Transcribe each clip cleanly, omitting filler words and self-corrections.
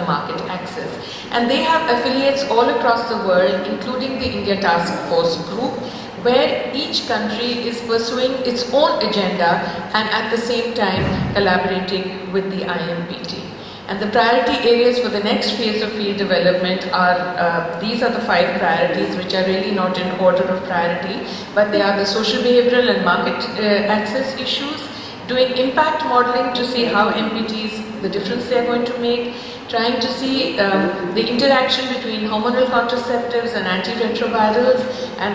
market access. And they have affiliates all across the world, including the India Task Force Group, where each country is pursuing its own agenda and at the same time collaborating with the IMPT. And the priority areas for the next phase of field development are, these are the 5 priorities which are really not in order of priority, but they are the social, behavioral and market access issues, doing impact modeling to see how MPTs, the difference they are going to make, trying to see the interaction between hormonal contraceptives and antiretrovirals, and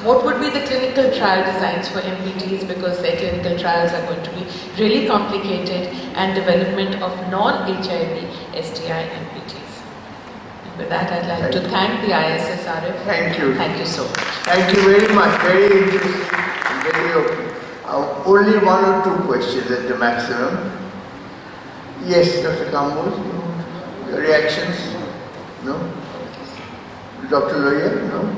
what would be the clinical trial designs for MPTs, because their clinical trials are going to be really complicated, and development of non-HIV STI MPTs. With that, I'd like to thank the ISSRF. Thank you. Thank you so much. Thank you very much. Very interesting. Very open. Only 1 or 2 questions at the maximum. Yes, Dr. Kamboj, your reactions? No? Dr. Lohia? No?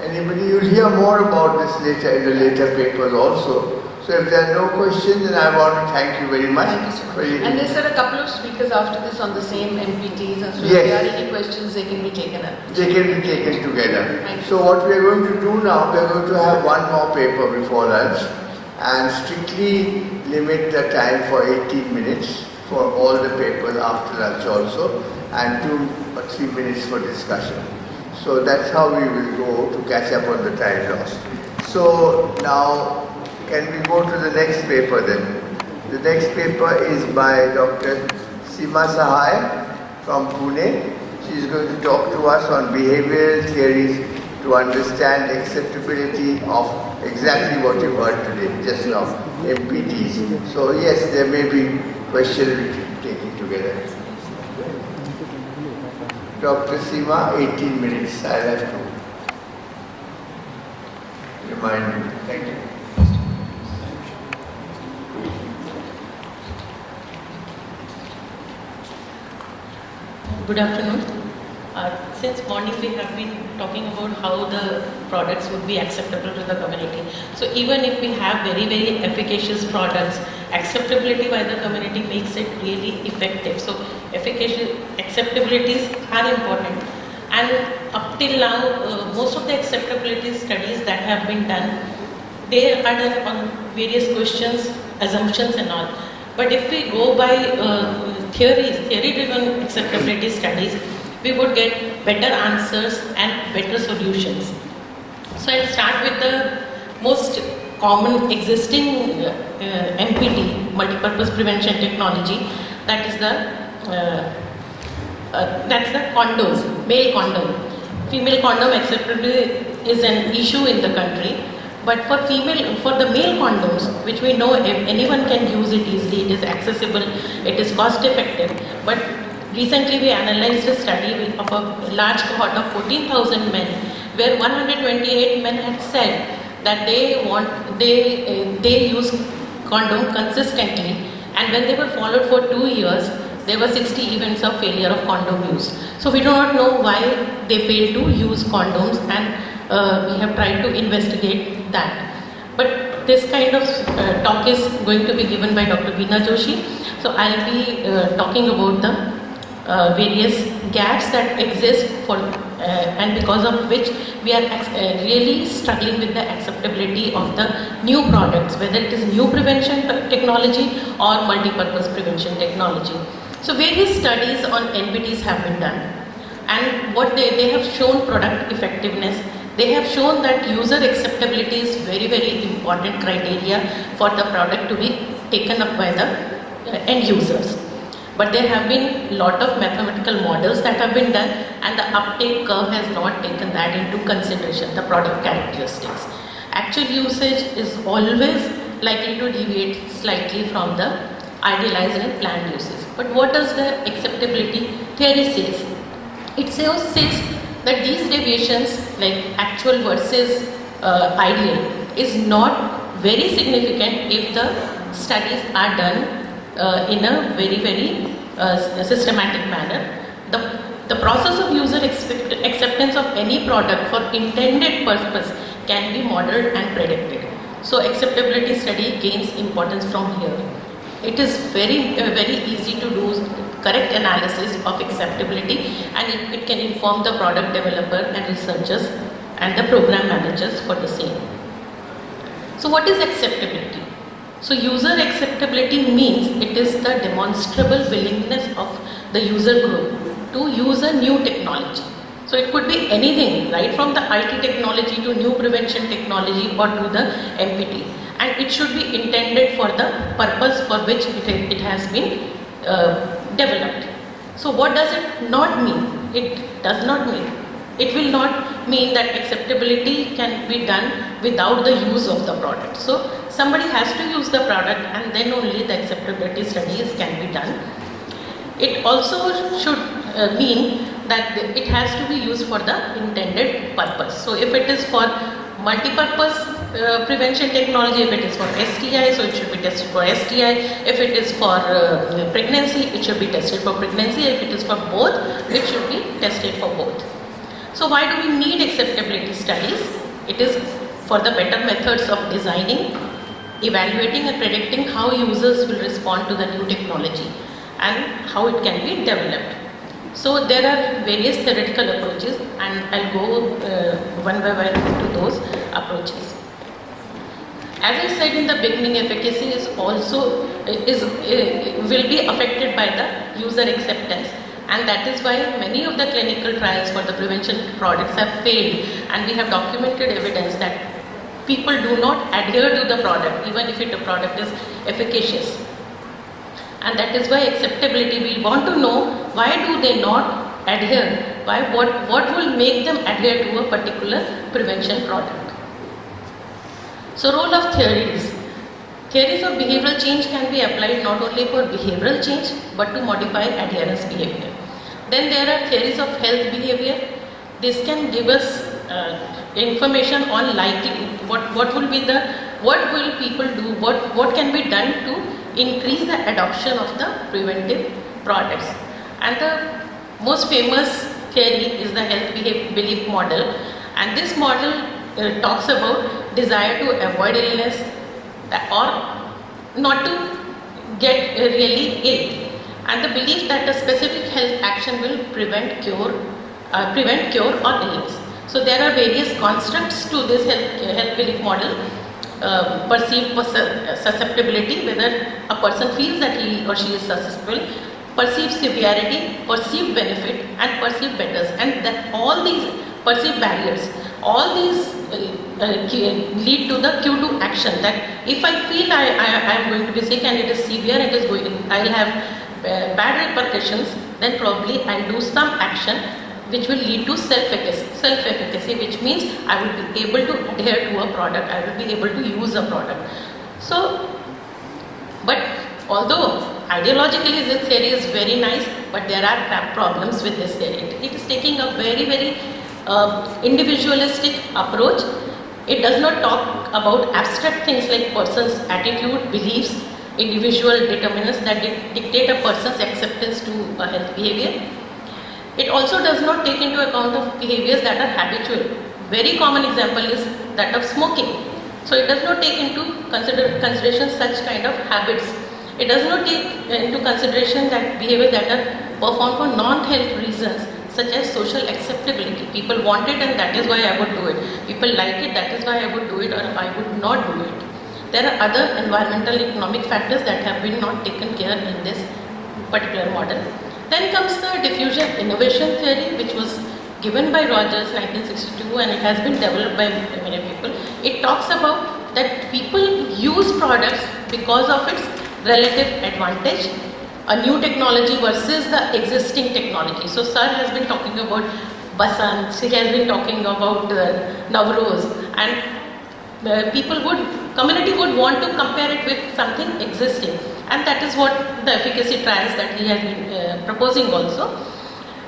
Anybody? You'll hear more about this later in the later papers also. So if there are no questions, then I want to thank you very much. Thank you so much. And there are a couple of speakers after this on the same MPTs, and so yes, if there are any questions, they can be taken up. They can be taken together. So what we are going to do now, we are going to have 1 more paper before lunch and strictly limit the time for 18 minutes for all the papers after lunch also, and 2 or 3 minutes for discussion. So that's how we will go to catch up on the time lost. So now, can we go to the next paper then? The next paper is by Dr. Seema Sahai from Pune. She is going to talk to us on behavioral theories to understand acceptability of exactly what you heard today, just now, MPTs. So yes, there may be questions we can take it together. Dr. Seema, 18 minutes. I'll have to remind you. Thank you. Good afternoon. Since morning we have been talking about how the products would be acceptable to the community. So even if we have very, very efficacious products, acceptability by the community makes it really effective. So acceptabilities are important. And up till now, most of the acceptability studies that have been done, they are done on various questions, assumptions and all. But if we go by theory-driven acceptability studies, we would get better answers and better solutions. So I'll start with the most common existing MPT, multi-purpose prevention technology, that is that's the condoms, male condom. Female condom acceptability is an issue in the country, but for the male condoms, which we know anyone can use it easily, it is accessible, it is cost effective. But recently we analyzed a study of a large cohort of 14,000 men, where 128 men had said that they use condom consistently, and when they were followed for 2 years, there were 60 events of failure of condom use. So we do not know why they failed to use condoms, and we have tried to investigate that. But this kind of talk is going to be given by Dr. Veena Joshi. So I'll be talking about the various gaps that exist for and because of which we are really struggling with the acceptability of the new products, whether it is new prevention technology or multi-purpose prevention technology. So various studies on NPTs have been done, and what they have shown product effectiveness. They have shown that user acceptability is very, very important criteria for the product to be taken up by the end users. But there have been a lot of mathematical models that have been done, and the uptake curve has not taken that into consideration, the product characteristics. Actual usage is always likely to deviate slightly from the idealized and planned usage. But what does the acceptability theory says? It says that these deviations, like actual versus ideal, is not very significant if the studies are done in a very, very systematic manner. The process of user acceptance of any product for intended purpose can be modeled and predicted. So acceptability study gains importance from here. it is very easy to do correct analysis of acceptability, and it can inform the product developer and researchers and the program managers for the same. So what is acceptability? So user acceptability means it is the demonstrable willingness of the user group to use a new technology. So it could be anything, right from the IT technology to new prevention technology or to the MPT, and it should be intended for the purpose for which it has been developed. So what does it not mean? It does not mean. It will not mean that acceptability can be done without the use of the product. So somebody has to use the product and then only the acceptability studies can be done. It also should mean that it has to be used for the intended purpose. So if it is for multi-purpose prevention technology, if it is for STI, so it should be tested for STI. If it is for pregnancy, it should be tested for pregnancy. If it is for both, it should be tested for both. So why do we need acceptability studies? It is for the better methods of designing, evaluating and predicting how users will respond to the new technology and how it can be developed. So there are various theoretical approaches, and I'll go one by one into those approaches. As I said in the beginning, efficacy is also will be affected by the user acceptance, and that is why many of the clinical trials for the prevention products have failed, and we have documented evidence that people do not adhere to the product even if the product is efficacious. And that is why acceptability, we want to know why do they not adhere, what will make them adhere to a particular prevention product. So role of theories. Theories of behavioral change can be applied not only for behavioral change but to modify adherence behavior. Then there are theories of health behavior. This can give us information on likely what will people do, what can be done to increase the adoption of the preventive products. And the most famous theory is the health belief model, and this model talks about desire to avoid illness or not to get really ill, and the belief that a specific health action will prevent cure or illness. So there are various constructs to this health belief model. Perceived susceptibility, whether a person feels that he or she is susceptible, perceived severity, perceived benefit and perceived betters, and that all these perceived barriers, all these lead to the cue to action, that if I feel I am going to be sick and it is severe, I will have bad repercussions, then probably I will do some action which will lead to self-efficacy, which means I will be able to adhere to a product, I will be able to use a product. So, but although ideologically this theory is very nice, but there are problems with this theory. It is taking a very individualistic approach. It does not talk about abstract things like person's attitude, beliefs, individual determinants that dictate a person's acceptance to a health behavior. It also does not take into account of behaviors that are habitual. Very common example is that of smoking. So it does not take into consideration such kind of habits. It does not take into consideration that behaviors that are performed for non-health reasons, such as social acceptability. People want it and that is why I would do it. People like it, that is why I would do it, or I would not do it. There are other environmental economic factors that have been not taken care in this particular model. Then comes the diffusion innovation theory, which was given by Rogers 1962, and it has been developed by many people. It talks about that people use products because of its relative advantage, a new technology versus the existing technology. So Sir has been talking about Basant, he has been talking about Navroz, and community would want to compare it with something existing. And that is what the efficacy trials that he has been proposing also.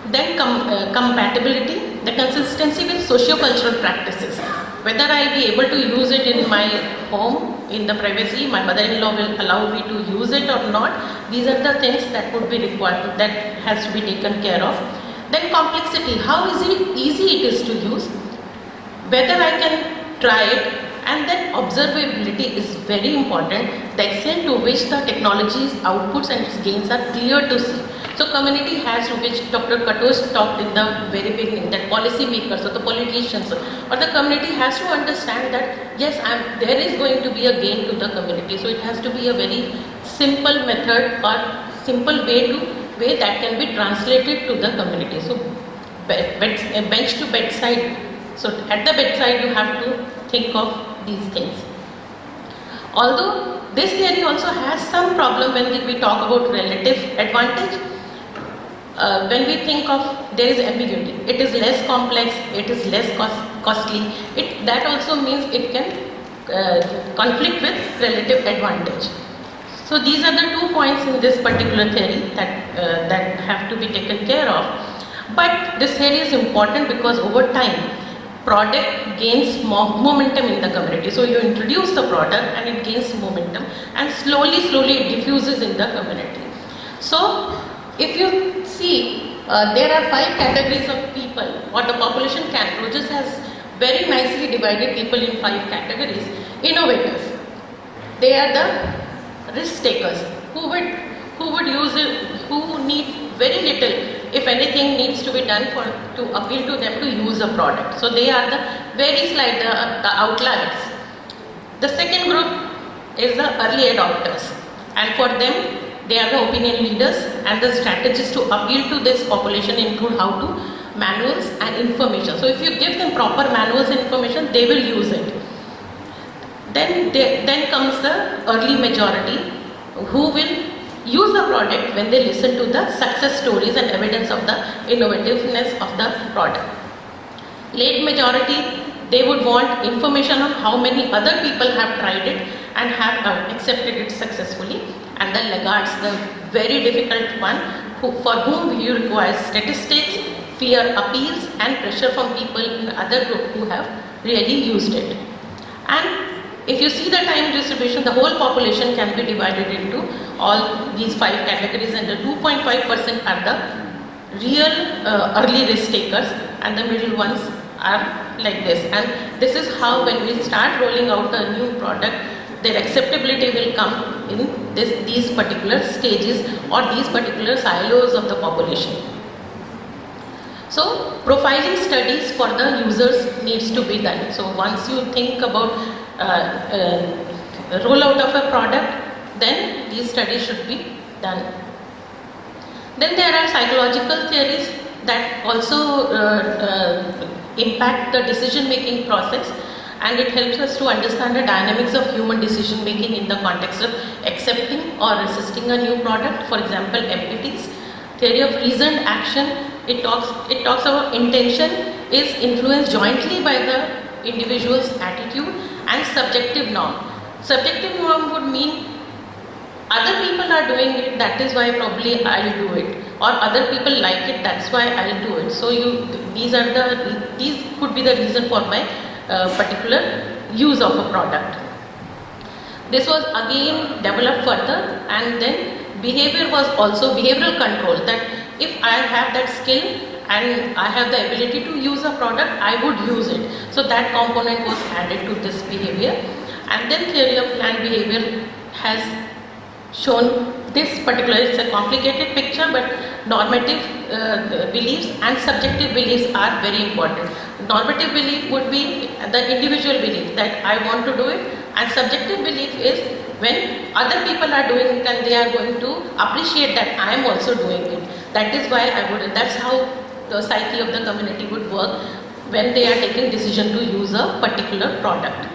Then compatibility, the consistency with socio-cultural practices. Whether I will be able to use it in my home, in the privacy, my mother-in-law will allow me to use it or not. These are the things that would be required, that has to be taken care of. Then complexity, how easy it is to use. Whether I can try it And then observability is very important, the extent to which the technology's outputs and its gains are clear to see. So community has to, which Dr. Katosh talked in the very beginning, that policy makers or the politicians or the community has to understand that yes, there is going to be a gain to the community. So it has to be a very simple method or simple way that can be translated to the community. So bench to bedside. So at the bedside you have to think of these things. Although this theory also has some problem when we talk about relative advantage. When we think of, there is ambiguity. It is less complex, it is less costly. That also means it can conflict with relative advantage. So these are the 2 points in this particular theory that have to be taken care of. But this theory is important because over time, product gains momentum in the community. So you introduce the product and it gains momentum, and slowly it diffuses in the community. So if you see, there are 5 categories of people, or the population can. Rogers has very nicely divided people in 5 categories. Innovators, they are the risk takers who would use it, who need very little, if anything needs to be done to appeal to them to use a product. So they are the very slight, the outliers. The second group is the early adopters, and for them, they are the opinion leaders, and the strategies to appeal to this population include how to manuals and information. So if you give them proper manuals and information, they will use it. Then comes the early majority who will use the product when they listen to the success stories and evidence of the innovativeness of the product. Late majority, they would want information on how many other people have tried it and have accepted it successfully. And the laggards, the very difficult one, for whom you require statistics, fear appeals and pressure from people in other group who have really used it. And if you see the time distribution, the whole population can be divided into all these 5 categories, and the 2.5% are the real early risk takers, and the middle ones are like this. And this is how, when we start rolling out a new product, their acceptability will come in these particular stages or these particular silos of the population. So profiling studies for the users needs to be done. So once you think about rollout of a product, then these studies should be done. Then there are psychological theories that also impact the decision making process, and it helps us to understand the dynamics of human decision making in the context of accepting or resisting a new product. For example, MPT's theory of reasoned action, it talks about intention is influenced jointly by the individual's attitude and subjective norm. Subjective norm would mean other people are doing it, that is why probably I'll do it, or other people like it, that's why I'll do it. So these could be the reason for my particular use of a product. This was again developed further, and then behavior was also behavioral control, that if I have that skill and I have the ability to use a product, I would use it. So that component was added to this behavior. And then theory of planned behavior has shown this particular, it's a complicated picture, but normative beliefs and subjective beliefs are very important. Normative belief would be the individual belief that I want to do it, and subjective belief is when other people are doing it and they are going to appreciate that I am also doing it. That is why that's how the psyche of the community would work when they are taking decision to use a particular product.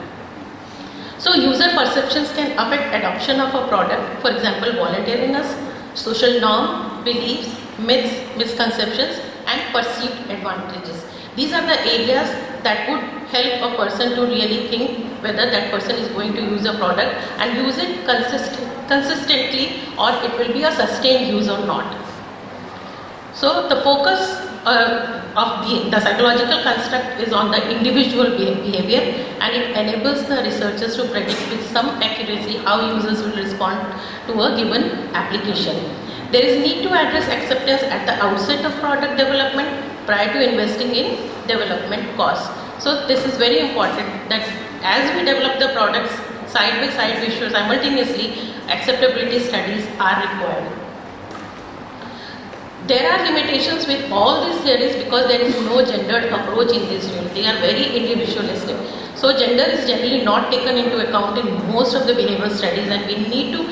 So user perceptions can affect adoption of a product. For example, voluntariness, social norm, beliefs, myths, misconceptions, and perceived advantages. These are the areas that would help a person to really think whether that person is going to use a product and use it consistently, or it will be a sustained use or not. So the focus of the psychological construct is on the individual behavior, and it enables the researchers to predict with some accuracy how users will respond to a given application. There is need to address acceptance at the outset of product development prior to investing in development costs. So this is very important, that as we develop the products side by side, we should simultaneously acceptability studies are required. There are limitations with all these theories because there is no gendered approach in this field. They are very individualistic. So gender is generally not taken into account in most of the behavioral studies, and we need to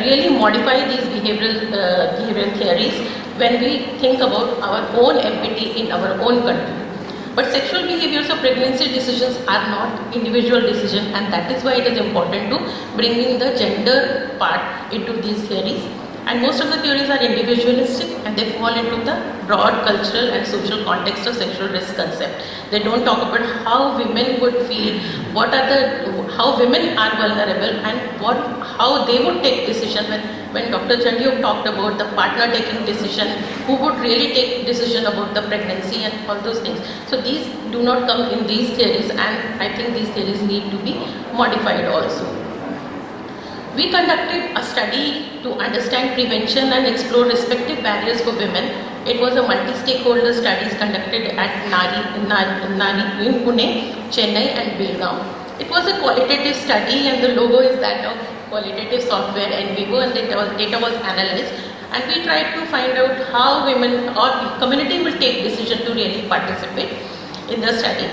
really modify these behavioral theories when we think about our own MPT in our own country. But sexual behaviors of pregnancy decisions are not individual decisions, and that is why it is important to bring in the gender part into these theories. And most of the theories are individualistic and they fall into the broad cultural and social context of sexual risk concept. They don't talk about how women would feel, how women are vulnerable, and how they would take decision. When Dr. Chandyok talked about the partner taking decision, who would really take decision about the pregnancy and all those things. So these do not come in these theories, and I think these theories need to be modified also. We conducted a study to understand prevention and explore respective barriers for women. It was a multi-stakeholder studies conducted at Nari in Pune, Chennai and Belgaum. It was a qualitative study, and the logo is that of qualitative software NVivo, and data was analyzed. And we tried to find out how women or community will take decision to really participate in the study.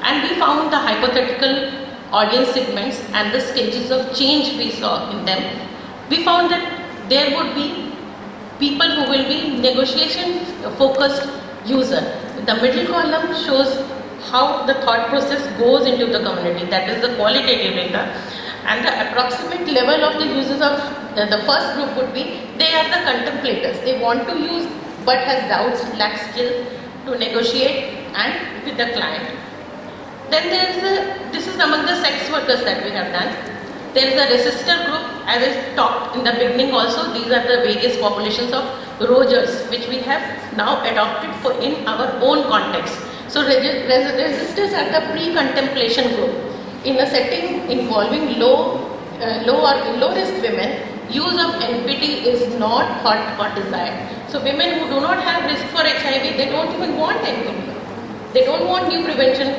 And we found the hypothetical audience segments and the stages of change we saw in them. We found that there would be people who will be negotiation focused user. The middle column shows how the thought process goes into the community, that is the qualitative data, and the approximate level of the users of the first group would be, they are the contemplators. They want to use but has doubts, lacks skill to negotiate and with the client. Then this is among the sex workers that we have done. There is a resistor group, as I talked in the beginning also. These are the various populations of Rogers, which we have now adopted for in our own context. So resistors are the pre-contemplation group. In a setting involving low risk women, use of NPT is not thought or desired. So women who do not have risk for HIV, they don't even want NPT. They don't want new prevention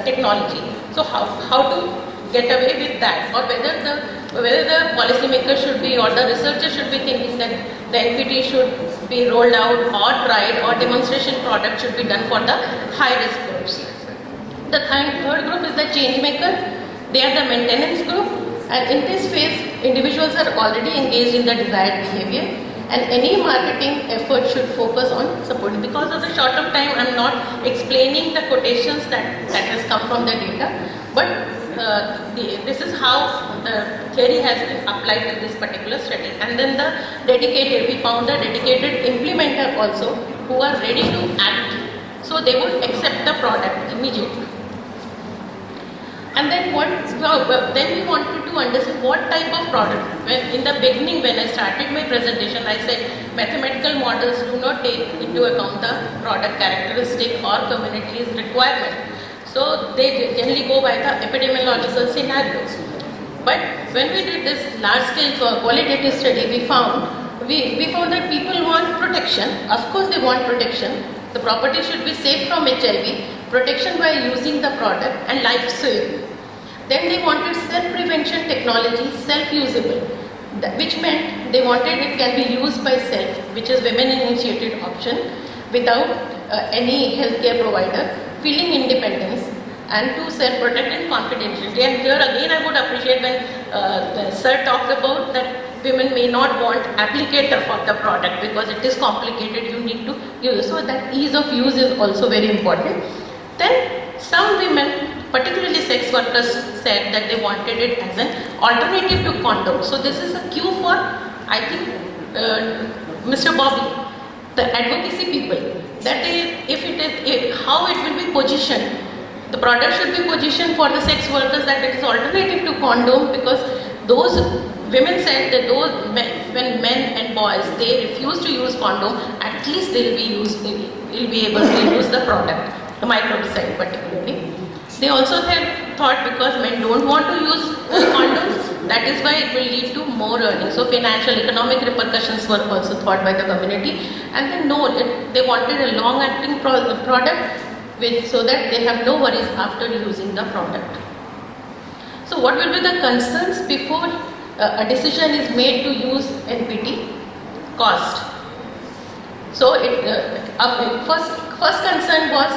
technology. So how to get away with that, or whether the policymaker should be or the researcher should be thinking that the NPT should be rolled out or tried, or demonstration product should be done for the high risk groups. The third group is the change maker. They are the maintenance group, and in this phase individuals are already engaged in the desired behavior. And any marketing effort should focus on supporting. Because of the short of time, I am not explaining the quotations that has come from the data, but this is how the theory has been applied to this particular study. And then we found the dedicated implementer also, who are ready to act. So they would accept the product immediately. And then then we wanted to understand what type of product. In the beginning, when I started my presentation, I said mathematical models do not take into account the product characteristic or community's requirement. So they generally go by the epidemiological scenarios. But when we did this large-scale qualitative study, we found that people want protection. Of course, they want protection. The property should be safe from HIV, protection by using the product, and life-saving. Then they wanted self-prevention technology, self-usable, which meant they wanted it can be used by self, which is women-initiated option, without any healthcare provider, feeling independence, and to self-protect and confidentiality. And here again I would appreciate when the Sir talked about that women may not want applicator for the product because it is complicated, you need to use. So that ease of use is also very important. Then some women, particularly sex workers, said that they wanted it as an alternative to condom. So this is a cue for, I think, Mr. Bobby, the advocacy people, that how it will be positioned. The product should be positioned for the sex workers that it is alternative to condom, because those women said that when men and boys they refuse to use condom, at least they will be able to use the product, the microbicide particularly. They also thought because men don't want to use condoms, that is why it will lead to more earnings. So financial, economic repercussions were also thought by the community. And then they wanted a long-acting product so that they have no worries after using the product. So what will be the concerns before a decision is made to use NPT? Cost. So first concern was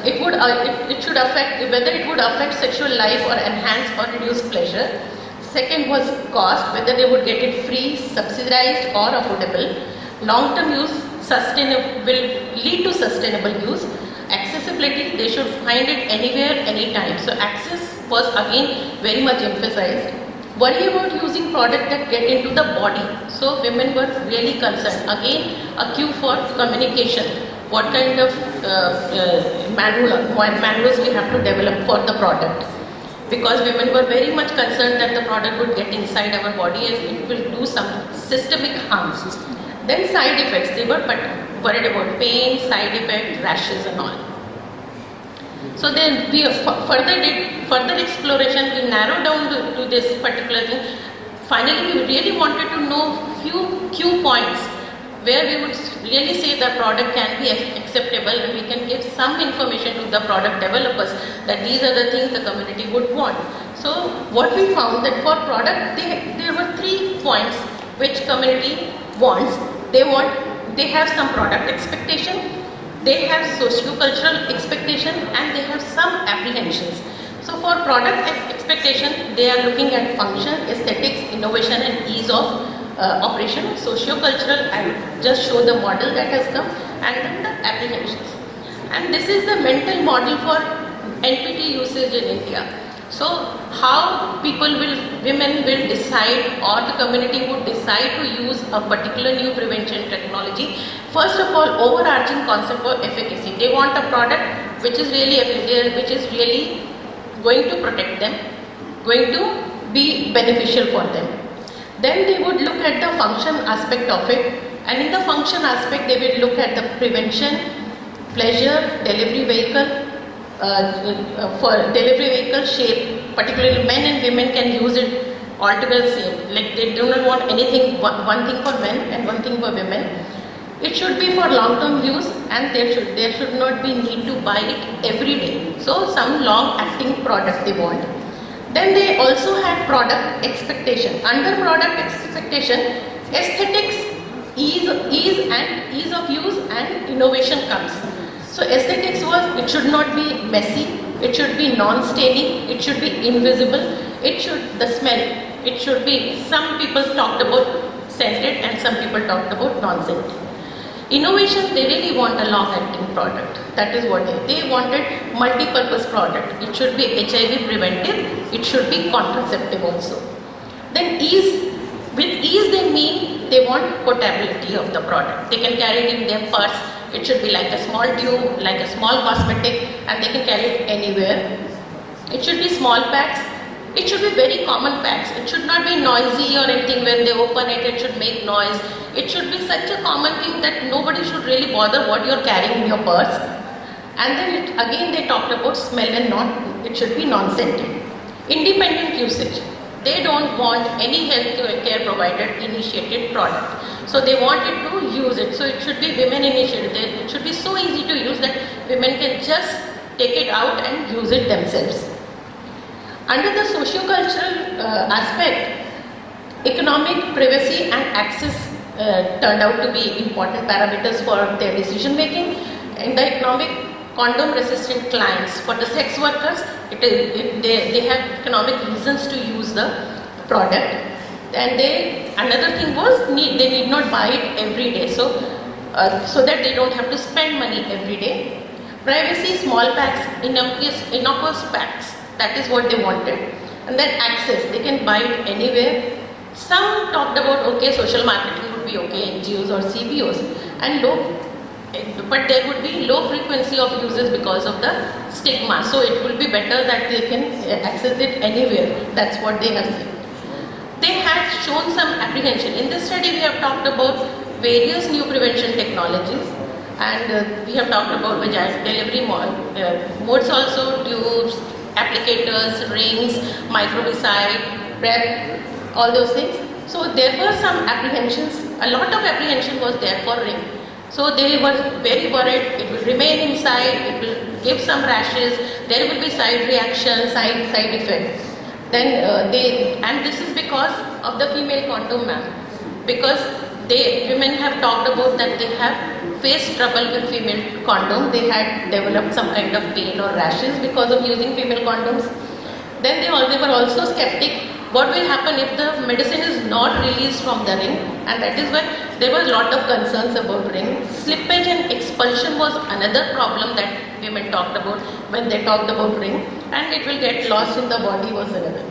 it should affect whether it would affect sexual life or enhance or reduce pleasure. Second was cost, whether they would get it free, subsidized or affordable. Long-term use will lead to sustainable use. Accessibility, they should find it anywhere, anytime. So access was again very much emphasized. Worry about using product that get into the body. So women were really concerned. Again, a cue for communication. What kind of manuals we have to develop for the product. Because women were very much concerned that the product would get inside our body and it will do some systemic harms. Then side effects, they were worried about pain, side effects, rashes and all. So then we further exploration, we narrowed down to this particular thing. Finally, we really wanted to know few key points where we would really say the product can be acceptable and we can give some information to the product developers that these are the things the community would want. So what we found that for product, there were 3 points which community wants. They have some product expectation, they have socio-cultural expectation and they have some apprehensions. So for product expectation, they are looking at function, aesthetics, innovation and ease of operation. Socio-cultural, I will just show the model that has come and then the apprehensions. And this is the mental model for NPT usage in India. So how women will decide or the community would decide to use a particular new prevention technology. First of all, overarching concept of efficacy. They want a product which is really effective, which is really going to protect them, going to be beneficial for them. Then they would look at the function aspect of it, and in the function aspect they will look at the prevention, pleasure, delivery vehicle, for delivery vehicle shape, particularly men and women can use it altogether same. Like they do not want anything, one thing for men and one thing for women. It should be for long-term use and there should not be need to buy it every day. So some long-acting product they want. Then they also had product expectation. Under product expectation, aesthetics, ease of use and innovation comes. So aesthetics was, it should not be messy, it should be non-staining, it should be invisible, the smell, it should be, some people talked about scented and some people talked about non-scented. Innovation, they really want a long-acting product. That is what they wanted multi-purpose product. It should be HIV preventive, it should be contraceptive also. Then ease, with ease they mean they want portability of the product. They can carry it in their purse. It should be like a small tube, like a small cosmetic, and they can carry it anywhere. It should be small packs. It should be very common packs. It should not be noisy or anything. When they open it, it should make noise. It should be such a common thing that nobody should really bother what you're carrying in your purse. And then again they talked about smell and it should be non-scented. Independent usage. They don't want any healthcare provider initiated product. So they wanted to use it. So it should be women initiated. It should be so easy to use that women can just take it out and use it themselves. Under the socio-cultural aspect, economic, privacy and access turned out to be important parameters for their decision making. In the economic, condom resistant clients, for the sex workers, they have economic reasons to use the product. And another thing was they need not buy it every day, so that they don't have to spend money every day. Privacy, small packs, innocuous packs, that is what they wanted. And then access, they can buy it anywhere. Some talked about social marketing would be okay, NGOs or CBOs, and but there would be low frequency of users because of the stigma. So it will be better that they can access it anywhere. That's what they have said. They had shown some apprehension. In this study, we have talked about various new prevention technologies, and we have talked about vaginal delivery modes also, tubes, applicators, rings, microbicide, PrEP, all those things. So there were some apprehensions. A lot of apprehension was there for ring. So they were very worried, it will remain inside, it will give some rashes, there will be side reactions, side effects. Then and this is because of the female condom, ma'am. Because women have talked about that they have faced trouble with female condom. They had developed some kind of pain or rashes because of using female condoms. Then they were also skeptic. What will happen if the medicine is not released from the ring? And that is why there was a lot of concerns about ring. Slippage and expulsion was another problem that women talked about when they talked about ring. And it will get lost in the body was another.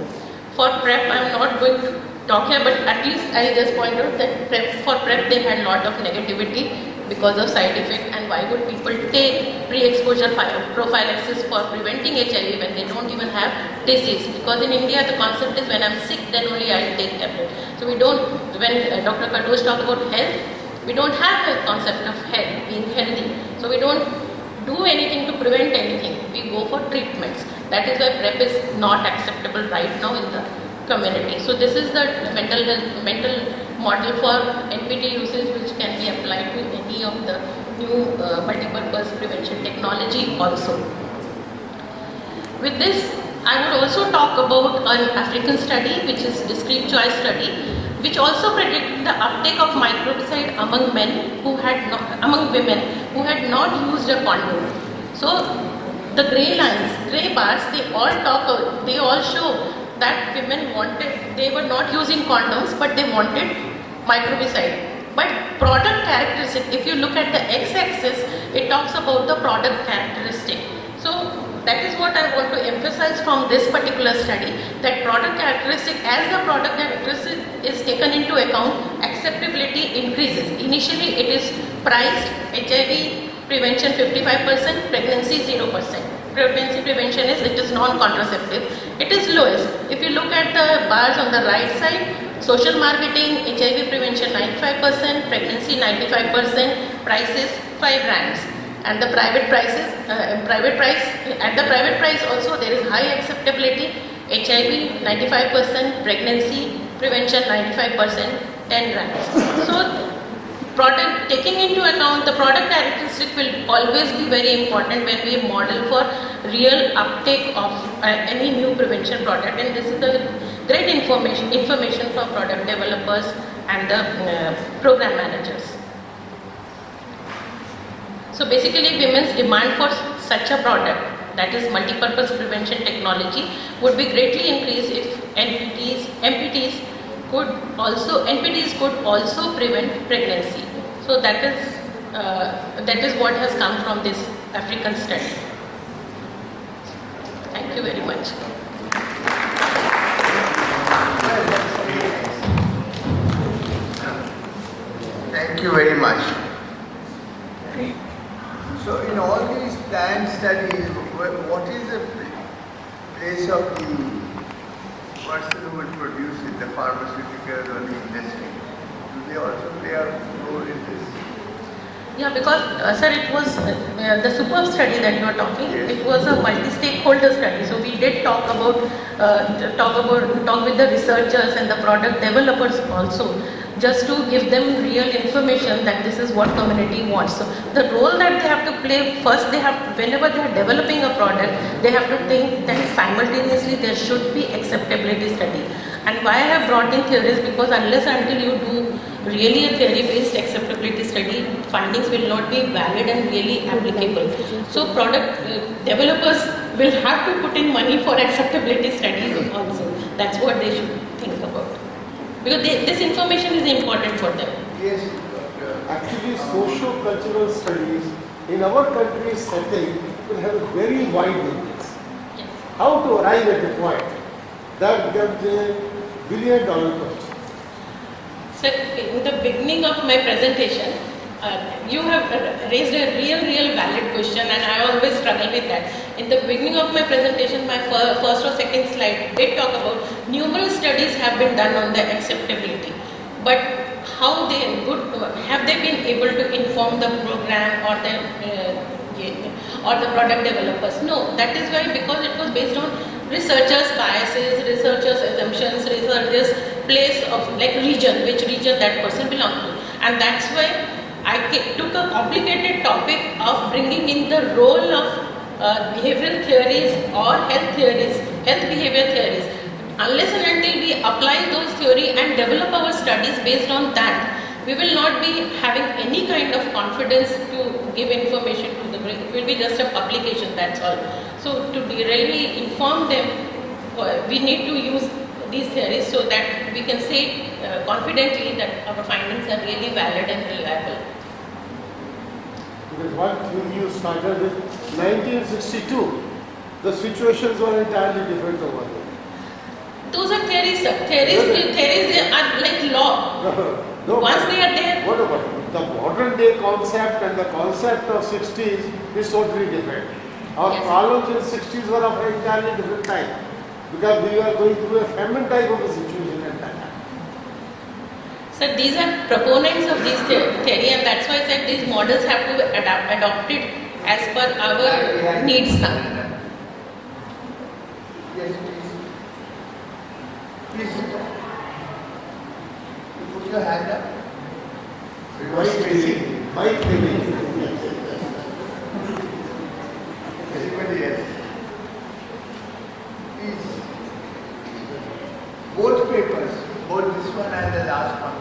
For PrEP, I am not going to talk here, but at least I just point out that for PrEP they had a lot of negativity because of side effect. And why would people take pre-exposure prophylaxis for preventing HIV when they don't even have disease? Because in India the concept is when I'm sick then only I'll take tablet. So we don't, when Dr. Kadosh talked about health, we don't have the concept of health, being healthy. So we don't do anything to prevent anything. We go for treatments. That is why PrEP is not acceptable right now in the community. So this is the mental model for NPT usage which can be applied to any of the new multi-purpose prevention technology also. With this, I would also talk about an African study which is discrete choice study, which also predicted the uptake of microbicide among among women who had not used a condom. So the gray bars, they all show that women they were not using condoms, but they wanted microbicide. But product characteristic, if you look at the x-axis, it talks about the product characteristic. So that is what I want to emphasize from this particular study, that product characteristic, as the product characteristic is taken into account, acceptability increases. Initially it is priced HIV prevention 55%, pregnancy 0%. Pregnancy prevention it is non-contraceptive. It is lowest. If you look at the bars on the right side, social marketing, HIV prevention 95%, pregnancy 95%, prices 5 rands. And the private prices, at the private price also there is high acceptability. HIV 95%, pregnancy prevention 95%, 10 rands. So product, taking into account the product characteristic will always be very important when we model for real uptake of any new prevention product, and this is the great information for product developers and the program managers. So basically women's demand for such a product, that is multi-purpose prevention technology, would be greatly increased if NPTs could also prevent pregnancy. So that is what has come from this African study. Thank you very much. Thank you very much. So in all these planned studies, what is the place of the person who will produce it, the pharmaceuticals or the industry? Do they also play a role in this? Yeah, because sir, it was the superb study that you are talking. Yes. It was a multi-stakeholder study. So we did talk with the researchers and the product developers also, just to give them real information that this is what community wants. So the role that they have to play, first whenever they are developing a product, they have to think that simultaneously there should be acceptability study. And why I have brought in theories, because unless until you do really a theory-based acceptability study, findings will not be valid and really applicable. So product developers will have to put in money for acceptability studies also. That's what they should think about. Because this information is important for them. Yes. Actually, socio-cultural studies in our country's setting will have a very wide index. Yes. How to arrive at the point? That becomes a $1 billion question. So in the beginning of my presentation, you have raised a real valid question, and I always struggle with that. In the beginning of my presentation, my first or second slide did talk about numerous studies have been done on the acceptability, but how have they been able to inform the program or the product developers? No, that is why, because it was based on researchers' biases, researchers' assumptions, researchers' place of region, which region that person belongs to, and that's why I took a complicated topic of bringing in the role of behavioral theories or health behavior theories unless and until we apply those theory and develop our studies based on that, we will not be having any kind of confidence to give information to the public. It will be just a publication, that's all. So to really inform them, we need to use these theories so that we can say confidently that our findings are really valid and reliable. Because what you started in 1962, the situations were entirely different over there. Those are theories, sir. Theories are like law. No, Once they are there. What about the modern day concept and the concept of 60s is totally different. Our Yes. problems in 60s were of an entirely different time because we were going through a famine type of a situation at that time. So these are proponents of this theory, and that's why I said these models have to be adopted as per our needs now. Yes, please. Please. You put your hand up. Mike Billy. Everybody else. Please. Both papers, both this one and the last one.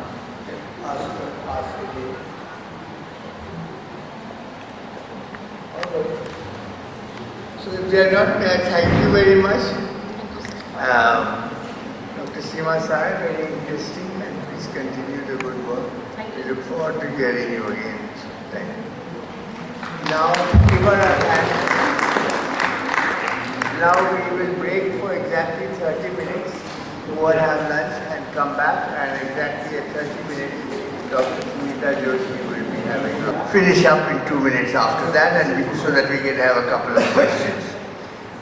Ask again. Okay. So if they are not there, thank you very much. Dr. Seema Sahib, very interesting, and please continue the good work. We look forward to hearing you again. Thank you. Now, give her a hand. Now we will break for exactly 30 minutes. Go and have lunch and come back, and exactly at 30 minutes, Dr. Sumita Joshi will be having a finish up in 2 minutes after that, and so that we can have a couple of questions.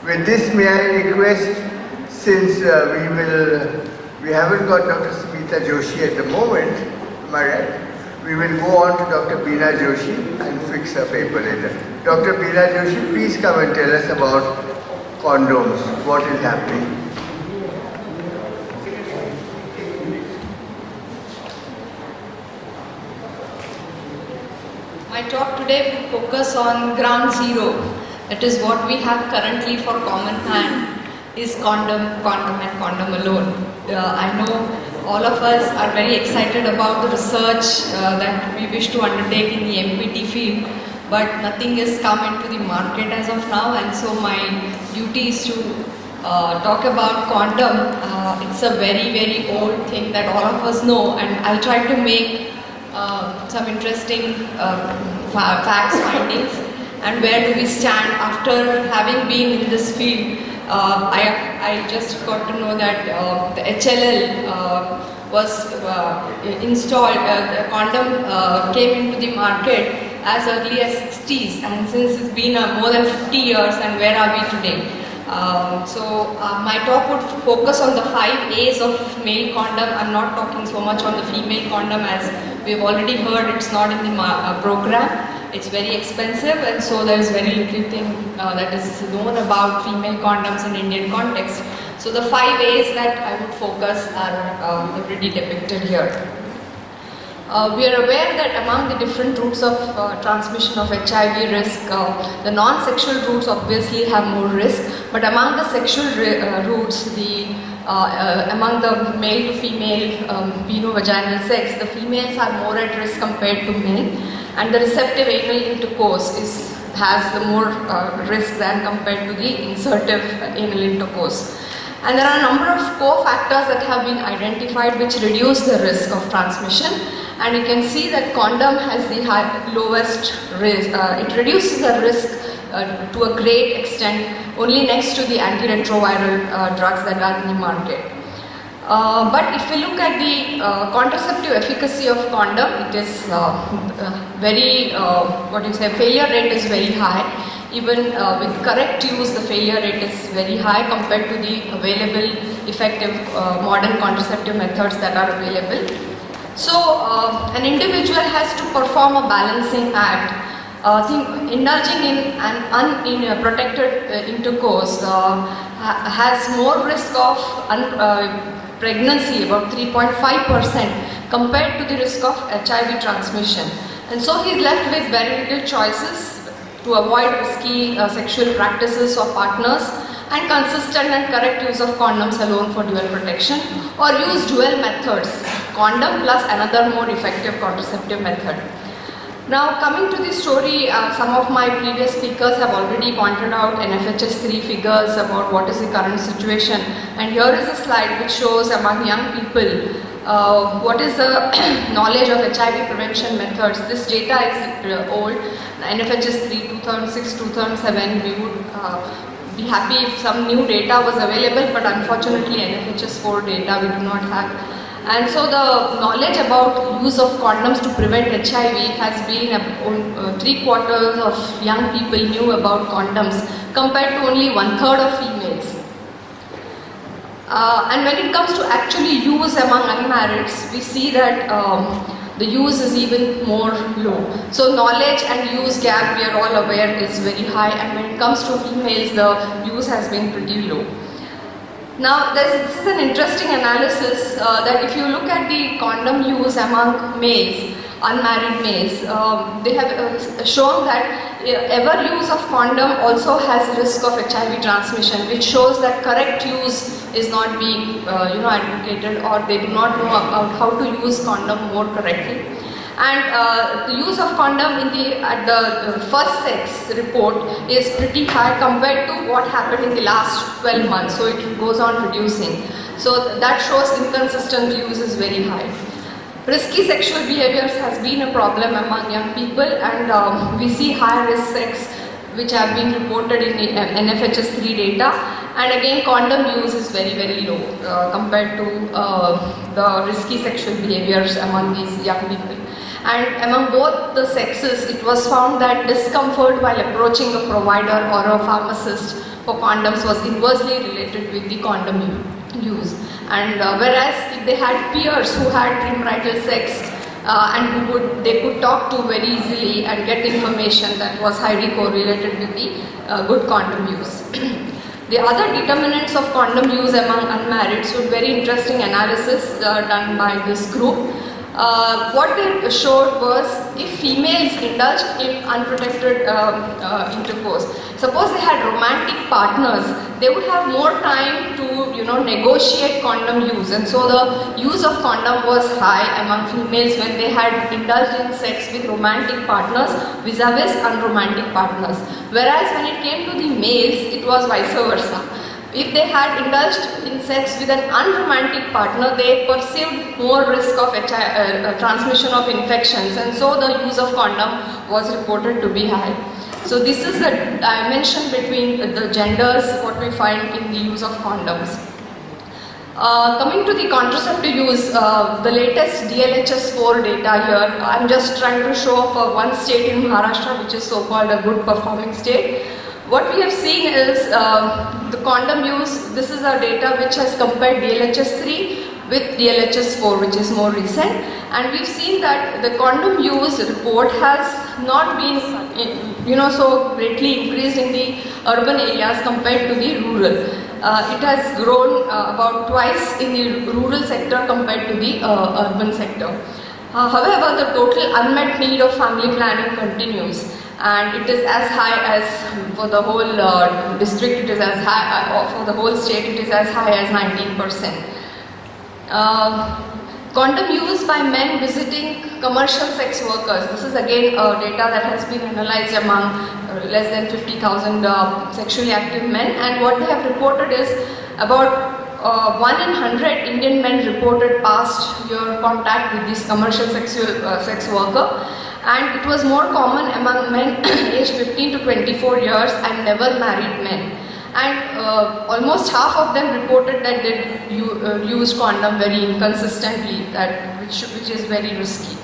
With this, may I request, since we haven't got Dr. Sumita Joshi at the moment, am I right? We will go on to Dr. Beena Joshi and fix her paper later. Dr. Beena Joshi, please come and tell us about condoms, what is happening. My talk today will focus on ground zero. That is what we have currently for common man is condom and condom alone. I know all of us are very excited about the research that we wish to undertake in the MPT field, but nothing has come into the market as of now, and so my duty is to talk about condom. It's a very, very old thing that all of us know, and I'll try to make some interesting facts, findings, and where do we stand after having been in this field. I just got to know that the HLL was installed, the condom came into the market as early as 60s, and since it's been more than 50 years, and where are we today? My talk would focus on the 5 A's of male condom. I'm not talking so much on the female condom, as we've already heard it's not in the program. It's very expensive, and so there is very little thing that is known about female condoms in Indian context. So the 5 A's that I would focus are already depicted here. We are aware that among the different routes of transmission of HIV risk, the non-sexual routes obviously have more risk, but among the sexual routes, among the male to female veno-vaginal sex, the females are more at risk compared to men, and the receptive anal intercourse has the more risk than compared to the insertive anal intercourse. And there are a number of cofactors that have been identified which reduce the risk of transmission. And you can see that condom has the lowest risk. It reduces the risk to a great extent, only next to the antiretroviral drugs that are in the market. But if we look at the contraceptive efficacy of condom, it is very, failure rate is very high. Even with correct use, the failure rate is very high compared to the available effective modern contraceptive methods that are available. So an individual has to perform a balancing act. Indulging in an unprotected intercourse has more risk of pregnancy, about 3.5%, compared to the risk of HIV transmission. And so he is left with very little choices to avoid risky sexual practices or partners, and consistent and correct use of condoms alone for dual protection, or use dual methods, condom plus another more effective contraceptive method. Now coming to the story, some of my previous speakers have already pointed out NFHS 3 figures about what is the current situation, and here is a slide which shows among young people what is the knowledge of HIV prevention methods. This data is old, NFHS 3 2006-2007. We would be happy if some new data was available, but unfortunately NFHS 4 data we do not have. And so the knowledge about use of condoms to prevent HIV has been 3/4 of young people knew about condoms compared to only 1/3 of females. And when it comes to actually use among unmarrieds, we see that the use is even more low. So knowledge and use gap, we are all aware, is very high, and when it comes to females, the use has been pretty low. Now, this is an interesting analysis that if you look at the condom use among males, unmarried males, they have shown that ever use of condom also has risk of HIV transmission, which shows that correct use is not being advocated, or they do not know about how to use condom more correctly. And the use of condom at the first sex report is pretty high compared to what happened in the last 12 months. So it goes on reducing. So that shows inconsistent use is very high. Risky sexual behaviors has been a problem among young people, and we see high risk sex which have been reported in the NFHS 3 data. And again, condom use is very, very low compared to the risky sexual behaviors among these young people. And among both the sexes, it was found that discomfort while approaching a provider or a pharmacist for condoms was inversely related with the condom use. And whereas if they had peers who had premarital sex and they could talk to very easily and get information, that was highly correlated with the good condom use. The other determinants of condom use among unmarried, so very interesting analysis done by this group. What they showed was if females indulged in unprotected intercourse, suppose they had romantic partners, they would have more time to negotiate condom use, and so the use of condom was high among females when they had indulged in sex with romantic partners vis-a-vis unromantic partners. Whereas when it came to the males, it was vice versa. If they had indulged in sex with an unromantic partner, they perceived more risk of transmission of infections, and so the use of condom was reported to be high. So this is the dimension between the genders, what we find in the use of condoms. Coming to the contraceptive use, the latest DLHS-4 data here, I'm just trying to show for one state in Maharashtra, which is so-called a good performing state. What we have seen is the condom use. This is our data which has compared DLHS-3 with DLHS-4, which is more recent, and we've seen that the condom use report has not been so greatly increased in the urban areas compared to the rural. It has grown about twice in the rural sector compared to the urban sector. However, the total unmet need of family planning continues, and it is as high as for the whole district, it is as high, for the whole state it is as high as 19%. Condom use by men visiting commercial sex workers. This is again data that has been analyzed among less than 50,000 sexually active men, and what they have reported is about 1 in 100 Indian men reported past year contact with this commercial sex worker, and it was more common among men aged 15 to 24 years and never married men. And almost half of them reported that they used condom very inconsistently, which is very risky.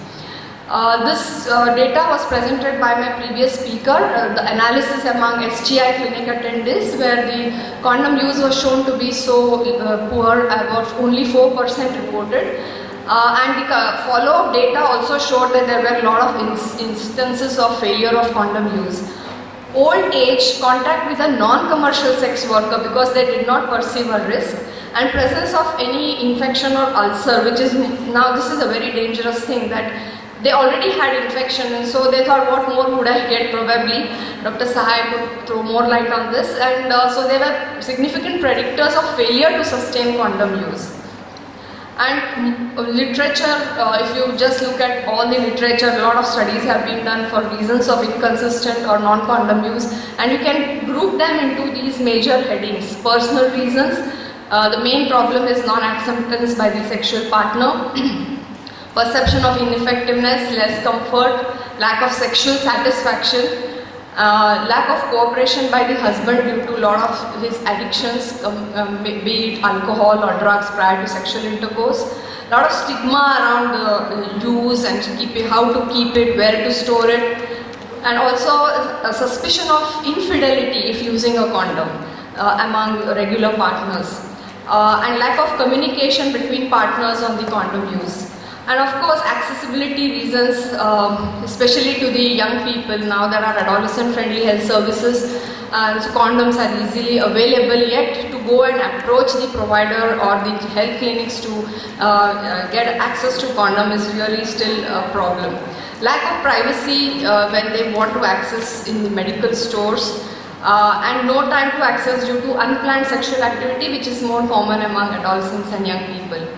This data was presented by my previous speaker, the analysis among STI clinic attendees, where the condom use was shown to be so poor, about only 4% reported. And the follow-up data also showed that there were a lot of instances of failure of condom use. Old age, contact with a non-commercial sex worker because they did not perceive a risk, and presence of any infection or ulcer, which is now, this is a very dangerous thing, that They already had infection, and so they thought, what more would I get? Probably Dr. Sahai could throw more light on this, and so they were significant predictors of failure to sustain condom use. And literature, if you just look at all the literature, a lot of studies have been done for reasons of inconsistent or non-condom use, and you can group them into these major headings. Personal reasons, the main problem is non-acceptance by the sexual partner, perception of ineffectiveness, less comfort, lack of sexual satisfaction, lack of cooperation by the husband due to a lot of his addictions, be it alcohol or drugs prior to sexual intercourse, a lot of stigma around the use and how to keep it, where to store it, and also a suspicion of infidelity if using a condom among regular partners, and lack of communication between partners on the condom use. And of course, accessibility reasons, especially to the young people. Now there are adolescent-friendly health services, and so condoms are easily available, yet to go and approach the provider or the health clinics to get access to condom is really still a problem. Lack of privacy when they want to access in the medical stores, and no time to access due to unplanned sexual activity, which is more common among adolescents and young people.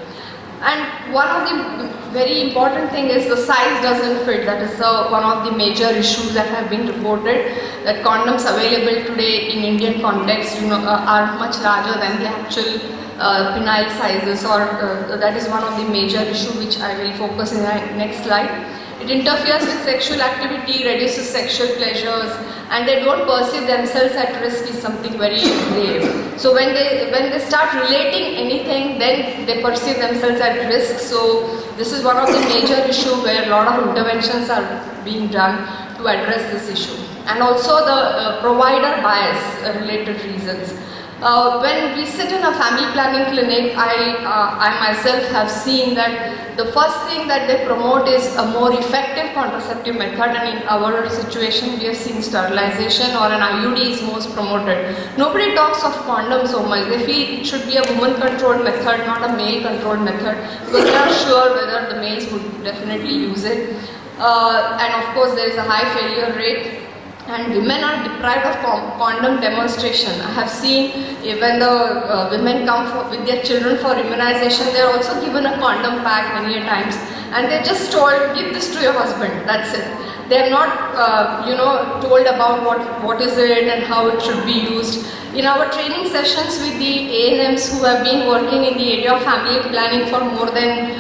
And one of the very important thing is the size doesn't fit. That is one of the major issues that have been reported, that condoms available today in Indian context are much larger than the actual penile sizes, or that is one of the major issues which I will focus in the next slide. It interferes with sexual activity, reduces sexual pleasures, and they don't perceive themselves at risk is something very grave. So when they start relating anything, then they perceive themselves at risk. So this is one of the major issues where a lot of interventions are being done to address this issue. And also the provider bias related reasons. When we sit in a family planning clinic, I myself have seen that the first thing that they promote is a more effective contraceptive method, and in our situation we have seen sterilization or an IUD is most promoted. Nobody talks of condoms so much. They feel it should be a woman controlled method, not a male controlled method, because they are sure whether the males would definitely use it. And of course there is a high failure rate. And women are deprived of condom demonstration. I have seen when the women come with their children for immunization, they are also given a condom pack many a times, and they are just told, give this to your husband, that's it. They are not told about what is it and how it should be used. In our training sessions with the ANMs who have been working in the area of family planning for more than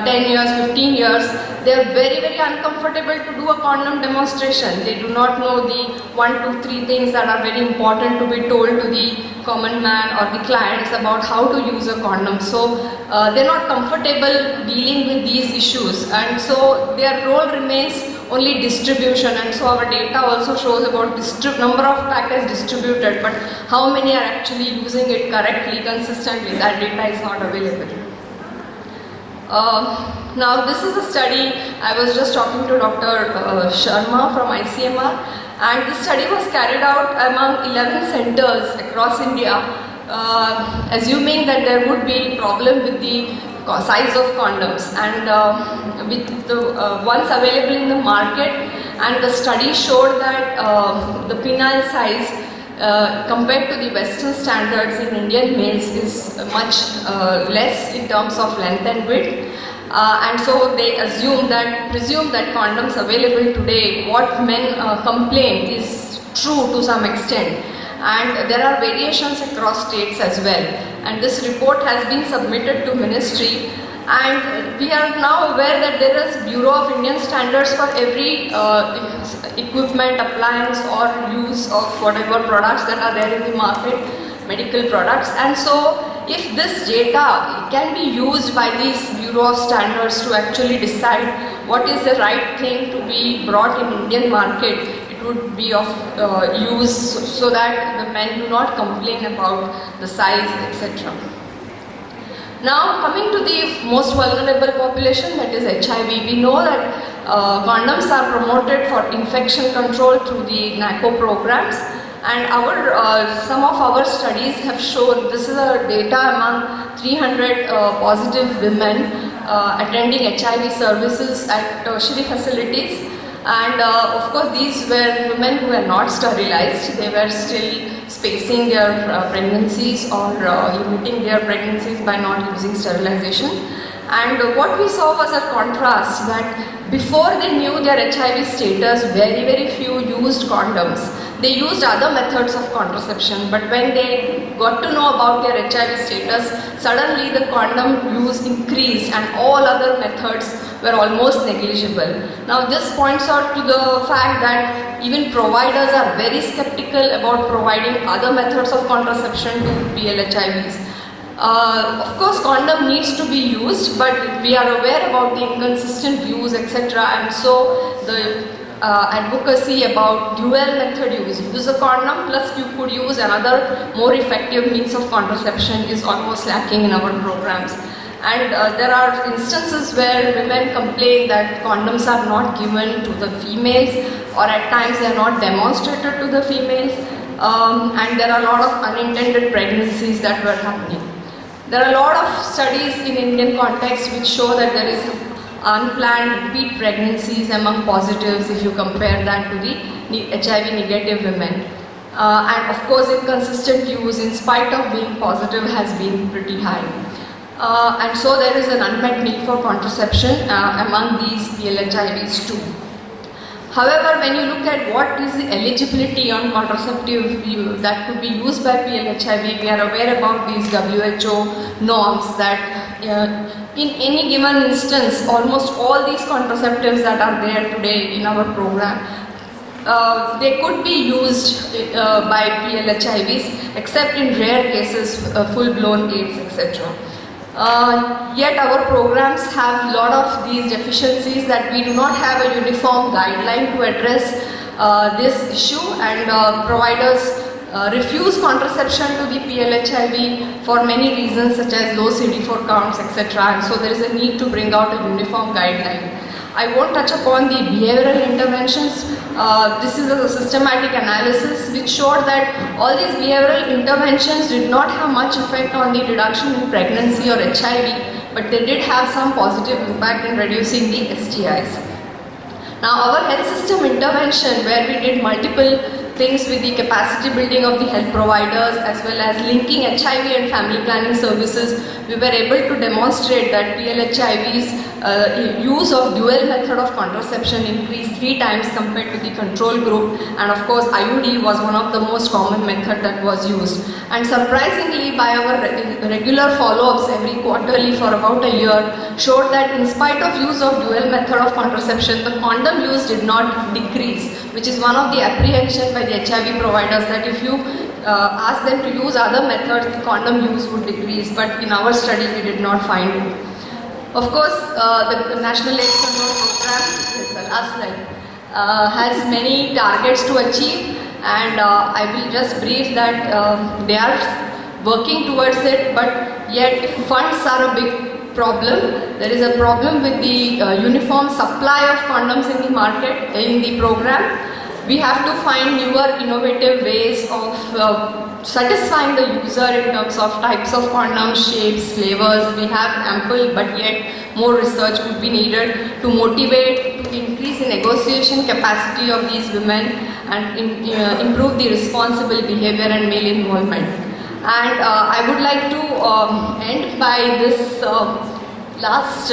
10 years, 15 years, they are very, very uncomfortable to do a condom demonstration. They do not know the 1, 2, 3 things that are very important to be told to the common man or the clients about how to use a condom. So they are not comfortable dealing with these issues, and so their role remains only distribution. And so our data also shows about number of packets distributed, but how many are actually using it correctly, consistently, that data is not available. Now this is a study, I was just talking to Dr. Sharma from ICMR, and this study was carried out among 11 centers across India, assuming that there would be problem with the size of condoms, and with the ones available in the market, and the study showed that the penile size compared to the Western standards in Indian males is much less in terms of length and width. And so they presume that condoms available today, what men complain is true to some extent. And there are variations across states as well. And this report has been submitted to ministry. And we are now aware that there is Bureau of Indian Standards for every equipment, appliance or use of whatever products that are there in the market, medical products. And so if this data can be used by these Bureau of Standards to actually decide what is the right thing to be brought in Indian market, it would be of use so that the men do not complain about the size, etc. Now coming to the most vulnerable population, that is HIV, we know that condoms are promoted for infection control through the NACO programs, and some of our studies have shown, this is our data among 300 positive women attending HIV services at tertiary facilities. And of course, these were women who were not sterilized. They were still spacing their pregnancies or limiting their pregnancies by not using sterilization. And what we saw was a contrast that before they knew their HIV status, very few used condoms. They used other methods of contraception, but when they got to know about their HIV status, suddenly the condom use increased and all other methods were almost negligible. Now this points out to the fact that even providers are very skeptical about providing other methods of contraception to PLHIVs. Of course, condom needs to be used, but we are aware about the inconsistent views, etc. And so the advocacy about dual method use a condom plus you could use another more effective means of contraception is almost lacking in our programs. And there are instances where women complain that condoms are not given to the females, or at times they are not demonstrated to the females, and there are a lot of unintended pregnancies that were happening. There are a lot of studies in Indian context which show that there is unplanned repeat pregnancies among positives if you compare that to the HIV negative women. And of course, inconsistent use in spite of being positive has been pretty high. And so there is an unmet need for contraception among these PLHIVs too. However, when you look at what is the eligibility on contraceptive that could be used by PLHIV, we are aware about these WHO norms that in any given instance, almost all these contraceptives that are there today in our program, they could be used by PLHIVs except in rare cases, full-blown AIDS, etc. Yet our programs have a lot of these deficiencies that we do not have a uniform guideline to address this issue, and providers refuse contraception to the PLHIV for many reasons such as low CD4 counts, etc. And so there is a need to bring out a uniform guideline. I won't touch upon the behavioral interventions. This is a systematic analysis which showed that all these behavioral interventions did not have much effect on the reduction in pregnancy or HIV, but they did have some positive impact in reducing the STIs. Now our health system intervention, where we did multiple things with the capacity building of the health providers as well as linking HIV and family planning services, we were able to demonstrate that PLHIV's use of dual method of contraception increased 3 times compared to the control group, and of course IUD was one of the most common method that was used. And surprisingly, by our regular follow-ups every quarterly for about a year, showed that in spite of use of dual method of contraception, the condom use did not decrease, which is one of the apprehension by the HIV providers that if you ask them to use other methods, the condom use would decrease, but in our study we did not find it. Of course, the National AIDS Control Program, yes, the last slide, has many targets to achieve, and I will just brief that they are working towards it, but yet funds are a big problem. There is a problem with the uniform supply of condoms in the market, in the program. We have to find newer innovative ways of satisfying the user in terms of types of condoms, shapes, flavors. We have ample, but yet more research would be needed to motivate, to increase the negotiation capacity of these women and improve the responsible behavior and male involvement. And I would like to end by this last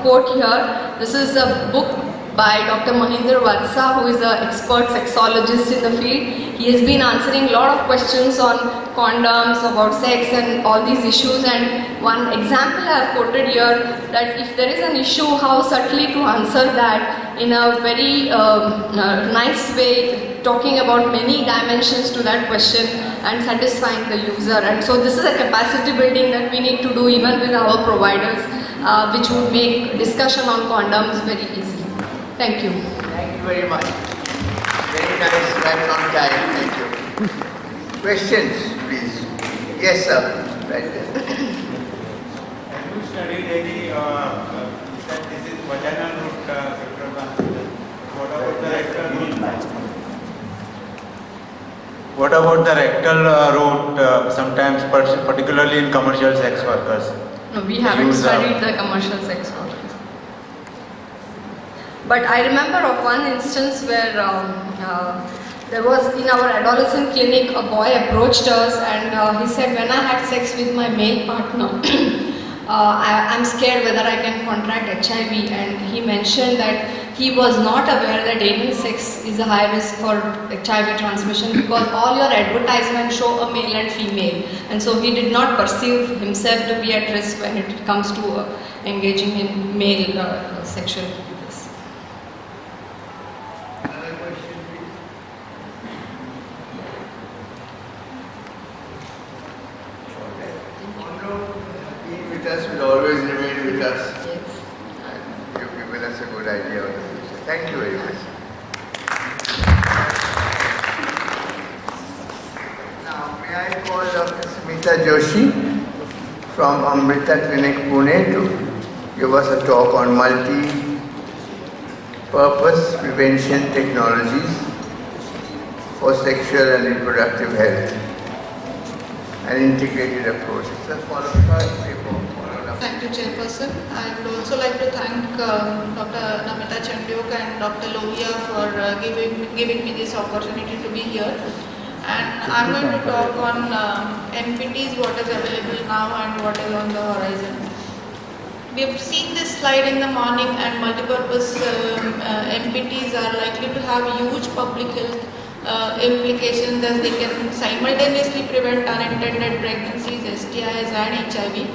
quote here. This is a book by Dr. Mahinder Vatsa, who is an expert sexologist in the field. He has been answering a lot of questions on condoms, about sex and all these issues, and one example I have quoted here, that if there is an issue, how subtly to answer that in a very nice way, talking about many dimensions to that question and satisfying the user. And so this is a capacity building that we need to do even with our providers, which would make discussion on condoms very easy. Thank you. Thank you very much. Very nice, right on time. Thank you. Questions, please. Yes, sir. Right there. Have you studied any that this is vaginal route sexual transmission? What about the rectal route? What about the rectal route? Sometimes, particularly in commercial sex workers, No, we haven't use of- studied the commercial sex work. But I remember of one instance where there was in our adolescent clinic a boy approached us and he said, when I had sex with my male partner, I'm scared whether I can contract HIV, and he mentioned that he was not aware that anal sex is a high risk for HIV transmission because all your advertisements show a male and female, and so he did not perceive himself to be at risk when it comes to engaging in male sexual activities. Another question, please. Condom being with us will always remain with us. Yes. And you've given us a good idea of the future. Thank you very much. Now, may I call Dr. Smita Joshi from Amrita Clinic, Pune to give us a talk on multi-purpose prevention technologies for sexual and reproductive health, an integrated approach. It's a follow-up paper. Thank you, Chairperson. I would also like to thank Dr. Namita Chandyok and Dr. Lohia for giving me this opportunity to be here. And I'm going to talk on MPTs, what is available now and what is on the horizon. We've seen this slide in the morning, and multipurpose MPTs are likely to have huge public health implications, as they can simultaneously prevent unintended pregnancies, STIs and HIV.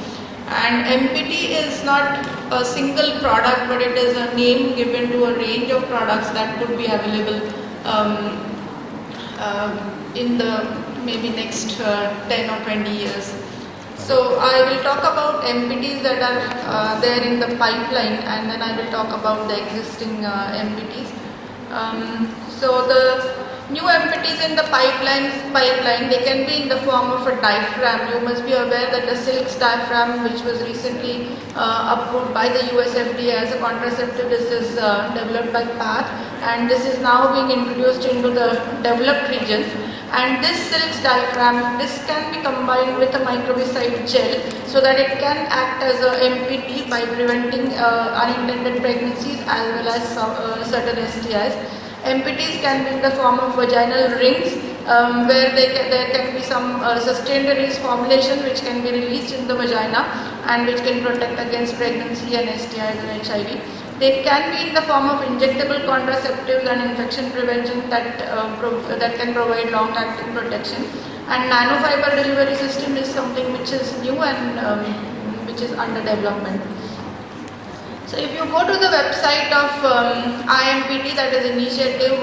And MPT is not a single product, but it is a name given to a range of products that could be available in the maybe next 10 or 20 years. So I will talk about MPTs that are there in the pipeline, and then I will talk about the existing MPTs. So the new MPTs in the pipeline, they can be in the form of a diaphragm. You must be aware that the Silks diaphragm, which was recently approved by the US FDA as a contraceptive, this is developed by PATH, and this is now being introduced into the developed regions. And this Silks diaphragm, this can be combined with a microbicide gel so that it can act as a MPT by preventing unintended pregnancies as well as certain STIs. MPTs can be in the form of vaginal rings, where there can be some sustained release formulation which can be released in the vagina and which can protect against pregnancy and STIs and HIV. They can be in the form of injectable contraceptives and infection prevention that can provide long-acting protection. And nanofiber delivery system is something which is new and which is under development. So if you go to the website of IMPT, that is Initiative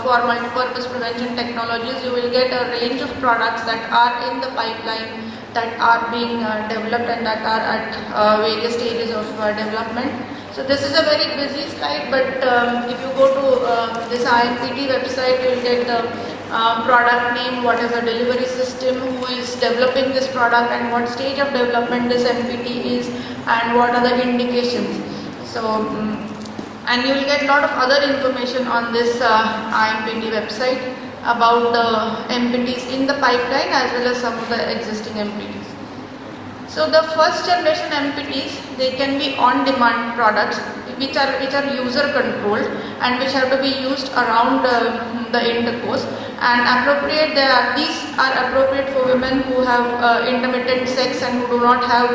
for Multipurpose Prevention Technologies, you will get a range of products that are in the pipeline, that are being developed and that are at various stages of development. So this is a very busy slide, but if you go to this IMPT website, you will get the product name, what is the delivery system, who is developing this product and what stage of development this MPT is, and what are the indications. So, and you will get a lot of other information on this IMPT website about the MPTs in the pipeline as well as some of the existing MPTs. So the first generation MPTs, they can be on-demand products which are user controlled and which have to be used around the intercourse, and appropriate. These are appropriate for women who have intermittent sex and who do not have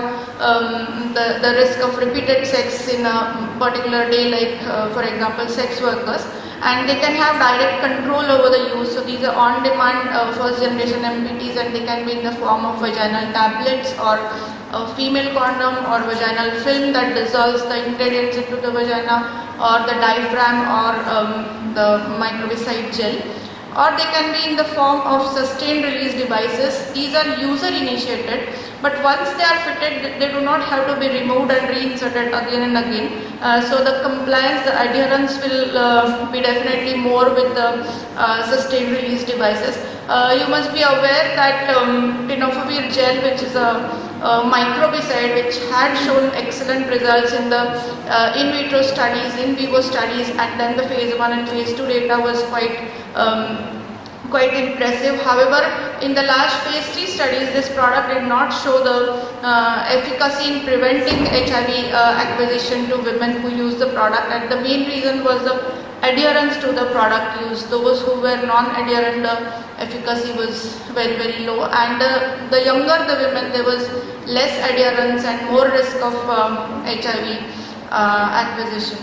the risk of repeated sex in a particular day, like for example sex workers, and they can have direct control over the use. So these are on-demand first generation MPTs, and they can be in the form of vaginal tablets or a female condom or vaginal film that dissolves the ingredients into the vagina, or the diaphragm, or the microbicide gel. Or they can be in the form of sustained release devices. These are user initiated, but once they are fitted, they do not have to be removed and reinserted again and again. So the compliance, the adherence will be definitely more with the sustained release devices. You must be aware that tenofovir gel, which is a microbicide, which had shown excellent results in the in vitro studies, in vivo studies, and then the phase 1 and phase 2 data was quite quite impressive. However, in the last phase 3 studies, this product did not show the efficacy in preventing HIV acquisition to women who use the product, and the main reason was the adherence to the product used. Those who were non-adherent, the efficacy was very, very low, and the younger the women, there was less adherence and more risk of HIV acquisition.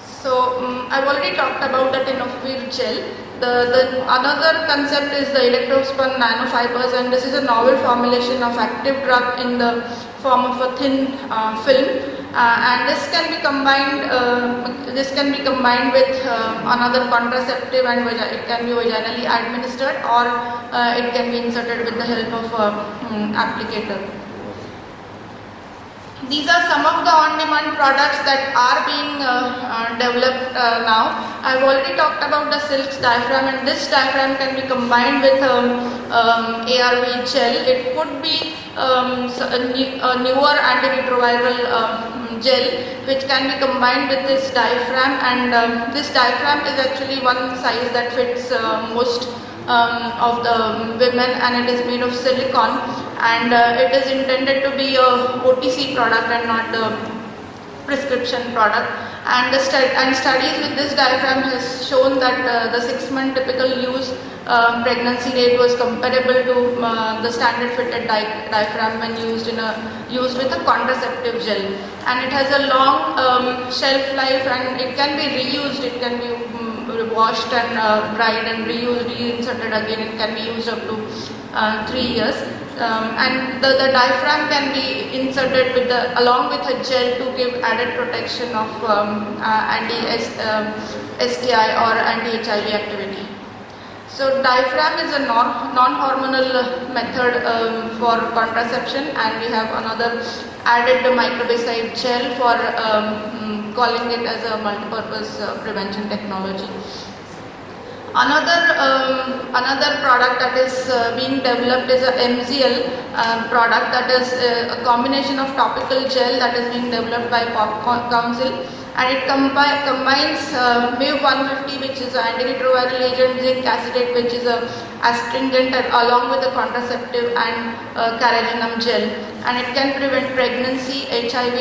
So I've already talked about the tenofovir gel. The another concept is the electrospun nanofibers, and this is a novel formulation of active drug in the form of a thin film, and this can be combined. With another contraceptive, and it can be vaginally administered, or it can be inserted with the help of applicator. These are some of the on-demand products that are being developed now. I've already talked about the Silk's diaphragm, and this diaphragm can be combined with ARV gel. It could be a newer antiretroviral gel which can be combined with this diaphragm, and this diaphragm is actually one size that fits most of the women, and it is made of silicone, and it is intended to be a OTC product and not a prescription product. And studies with this diaphragm has shown that the 6-month typical use pregnancy rate was comparable to the standard fitted diaphragm when used with a contraceptive gel, and it has a long shelf life, and it can be reused. It can be washed and dried and reused, reinserted again. It can be used up to 3 years, and the diaphragm can be inserted along with a gel to give added protection of anti-STI or anti-HIV activity. So diaphragm is a non-hormonal method for contraception, and we have another added microbicide gel for calling it as a multi-purpose prevention technology. Another product that is being developed is a MZL product, that is a combination of topical gel that is being developed by Pop Council, and it combines MIV-150, which is an antiretroviral agent, zinc acetate, which is a astringent, along with a contraceptive, and carrageenan gel, and it can prevent pregnancy, HIV,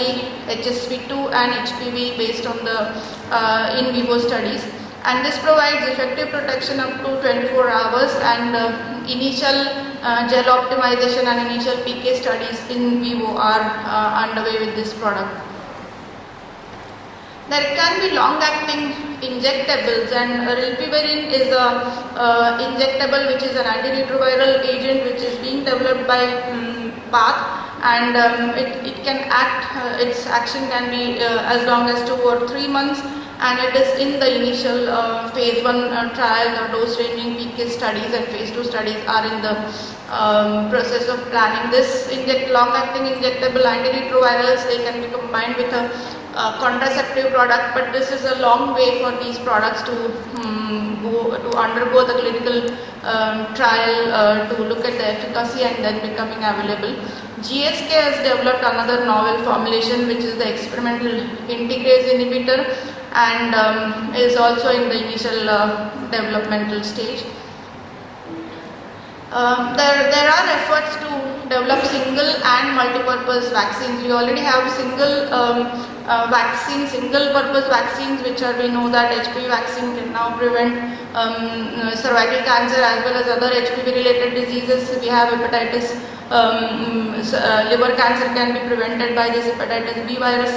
HSV2 and HPV based on the in vivo studies. And this provides effective protection up to 24 hours, and initial gel optimization and initial PK studies in vivo are underway with this product. There can be long-acting injectables, and rilpivirine is a injectable which is an antiretroviral agent which is being developed by PATH, and it can act, its action can be as long as 2 or 3 months, and it is in the initial phase 1 trial. The dose ranging PK studies and phase 2 studies are in the process of planning. This long-acting injectable antiretrovirals, they can be combined with a contraceptive product, but this is a long way for these products to undergo the clinical trial to look at the efficacy and then becoming available. GSK has developed another novel formulation which is the experimental integrase inhibitor, and is also in the initial developmental stage. There are efforts to develop single and multi-purpose vaccines. We already have single purpose vaccines, which are, we know that HPV vaccine can now prevent cervical cancer as well as other HPV related diseases. We have hepatitis, liver cancer can be prevented by this hepatitis B virus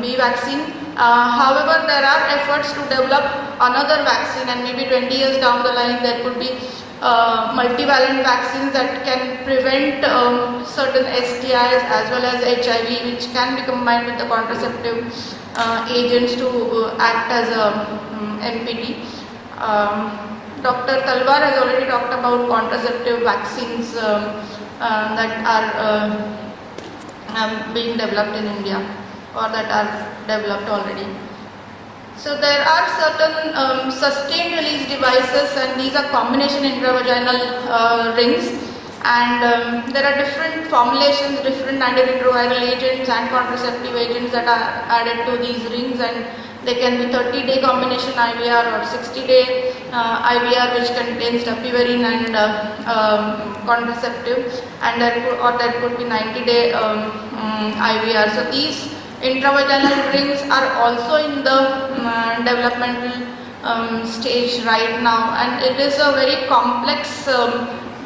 B vaccine. However, there are efforts to develop another vaccine, and maybe 20 years down the line there could be multivalent vaccines that can prevent certain STIs as well as HIV, which can be combined with the contraceptive agents to act as a MPT. Dr. Talwar has already talked about contraceptive vaccines that are being developed in India, or that are developed already. So there are certain sustained release devices, and these are combination intravaginal rings, and there are different formulations, different antiretroviral agents and contraceptive agents that are added to these rings, and They can be 30-day combination IVR or 60-day IVR which contains dapivirine and contraceptive, and there could be 90-day IVR. So these intravaginal rings are also in the developmental stage right now, and it is a very complex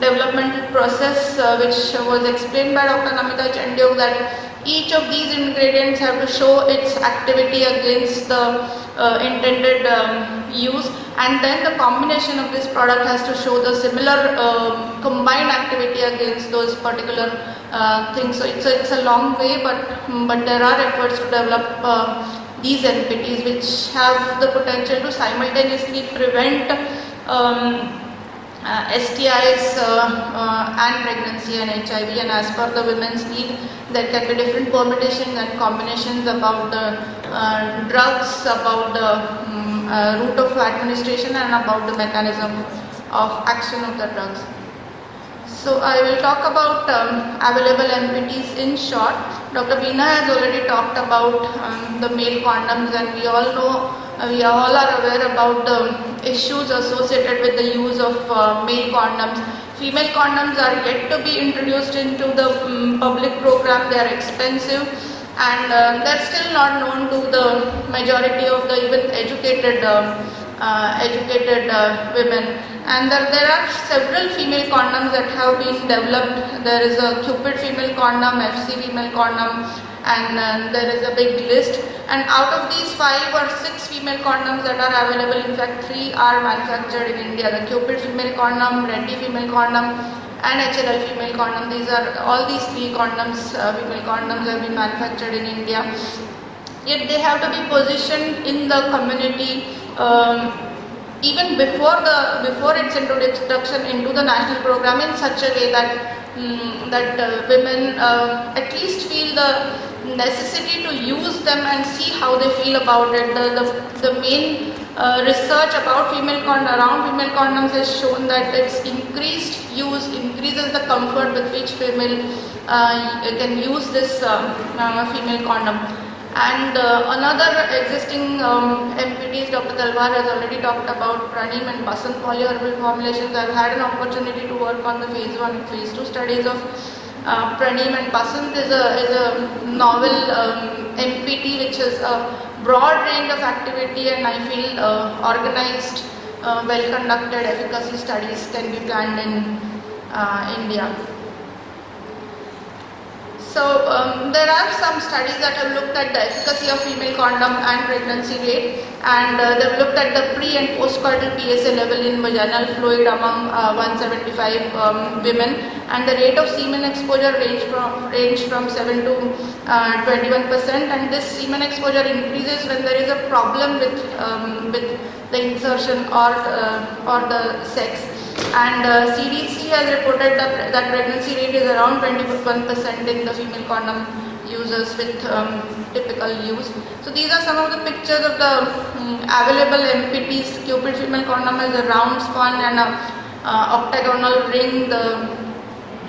developmental process which was explained by Dr. Namita Chandiok, that each of these ingredients have to show its activity against the intended use, and then the combination of this product has to show the similar combined activity against those particular things. So it's a long way, but there are efforts to develop these NPTs which have the potential to simultaneously prevent STIs and pregnancy and HIV, and as per the women's need, there can be different permutations and combinations about the drugs, about the route of administration, and about the mechanism of action of the drugs. So I will talk about available NPTs in short. Dr. Veena has already talked about the male condoms, and we all know, we all are aware about the issues associated with the use of male condoms. Female condoms are yet to be introduced into the public program. They are expensive, and they're still not known to the majority of the even educated women. And there are several female condoms that have been developed. There is a Cupid female condom, FC female condom, and there is a big list. And out of these 5 or 6 female condoms that are available, in fact 3 are manufactured in India. The Cupid female condom, Reddy female condom, and HLL female condom. All these 3 condoms, female condoms, have been manufactured in India. Yet they have to be positioned in the community even before its introduction into the national program in such a way that women at least feel the necessity to use them and see how they feel about it. The main research about around female condoms has shown that its increased use increases the comfort with which female can use this female condom. And another existing MPTs, Dr. Talwar has already talked about Praneem and Basant polyherbal formulations. I've had an opportunity to work on the phase 1 and phase 2 studies of Praneem, and Basant is a novel MPT which has a broad range of activity, and I feel organized, well conducted efficacy studies can be planned in India. So there are some studies that have looked at the efficacy of female condom and pregnancy rate, and they've looked at the pre and postcoital PSA level in vaginal fluid among 175 women, and the rate of semen exposure ranged from 7 to 21%, and this semen exposure increases when there is a problem with the insertion or the sex. And CDC has reported that pregnancy rate is around 21% in the female condom users with typical use. So these are some of the pictures of the available MPTs. Cupid female condom has a round spun and a octagonal ring. The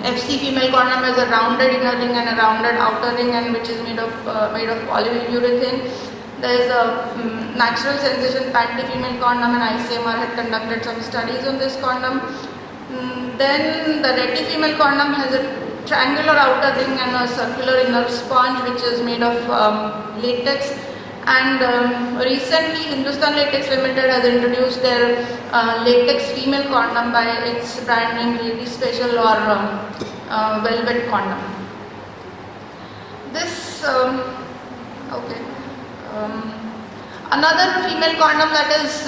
FC female condom has a rounded inner ring and a rounded outer ring, and which is made of polyurethane. There is a natural sensation panty female condom, and ICMR had conducted some studies on this condom. Then the Reddy female condom has a triangular outer ring and a circular inner sponge which is made of latex. And recently Hindustan Latex Limited has introduced their latex female condom by its brand name Lady Special or Velvet condom. This another female condom that is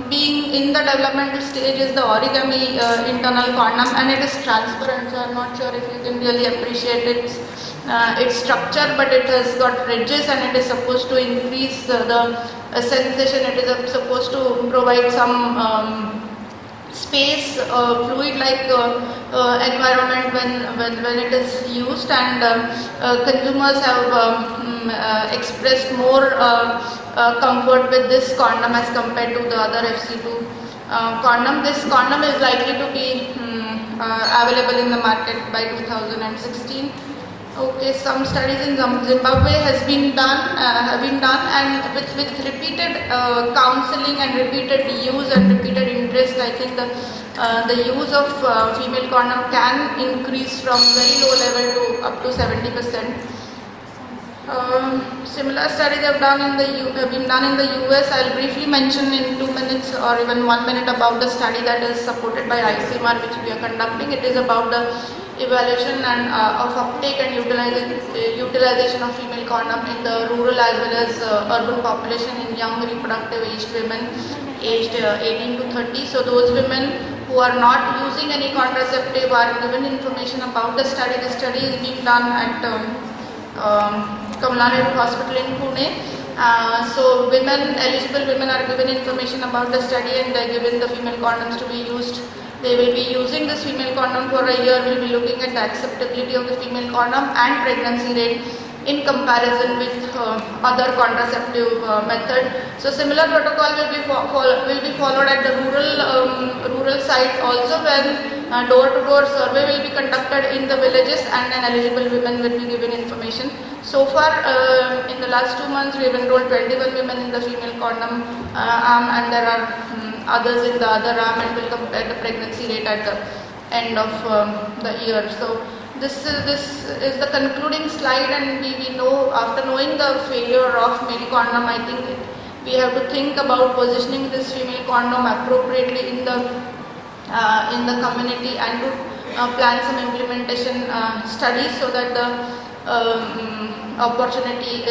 being in the developmental stage is the origami internal condom, and it is transparent, so I'm not sure if you can really appreciate its structure, but it has got ridges and it is supposed to increase the sensation. It is supposed to provide some space, fluid-like environment when it is used, and consumers have expressed more comfort with this condom as compared to the other FC2 condom. This condom is likely to be available in the market by 2016. Okay, some studies in Zimbabwe have been done, and with repeated counseling and repeated use and repeated interest, I think the use of female condom can increase from very low level to up to 70%. Similar studies have been done in the US. I'll briefly mention in 2 minutes or even 1 minute about the study that is supported by ICMR, which we are conducting. It is about the evaluation and of uptake and utilization of female condom in the rural as well as urban population in young reproductive aged women aged 18 to 30. So those women who are not using any contraceptive are given information about the study. The study is being done at Kamala Nehru Hospital in Pune. So eligible women are given information about the study, and they are given the female condoms to be used. They will be using this female condom for a year. We will be looking at the acceptability of the female condom and pregnancy rate in comparison with other contraceptive method. So similar protocol will be followed at the rural sites also, when door-to-door survey will be conducted in the villages, and then eligible women will be given information. So far, in the last 2 months, we have enrolled 21 women in the female condom arm, and there are others in the other arm, and will compare the pregnancy rate at the end of the year. So this is the concluding slide, and we know, after knowing the failure of male condom, I think we have to think about positioning this female condom appropriately in the community, and to plan some implementation studies so that the opportunity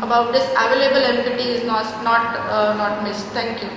about this available MPT is not missed. Thank you.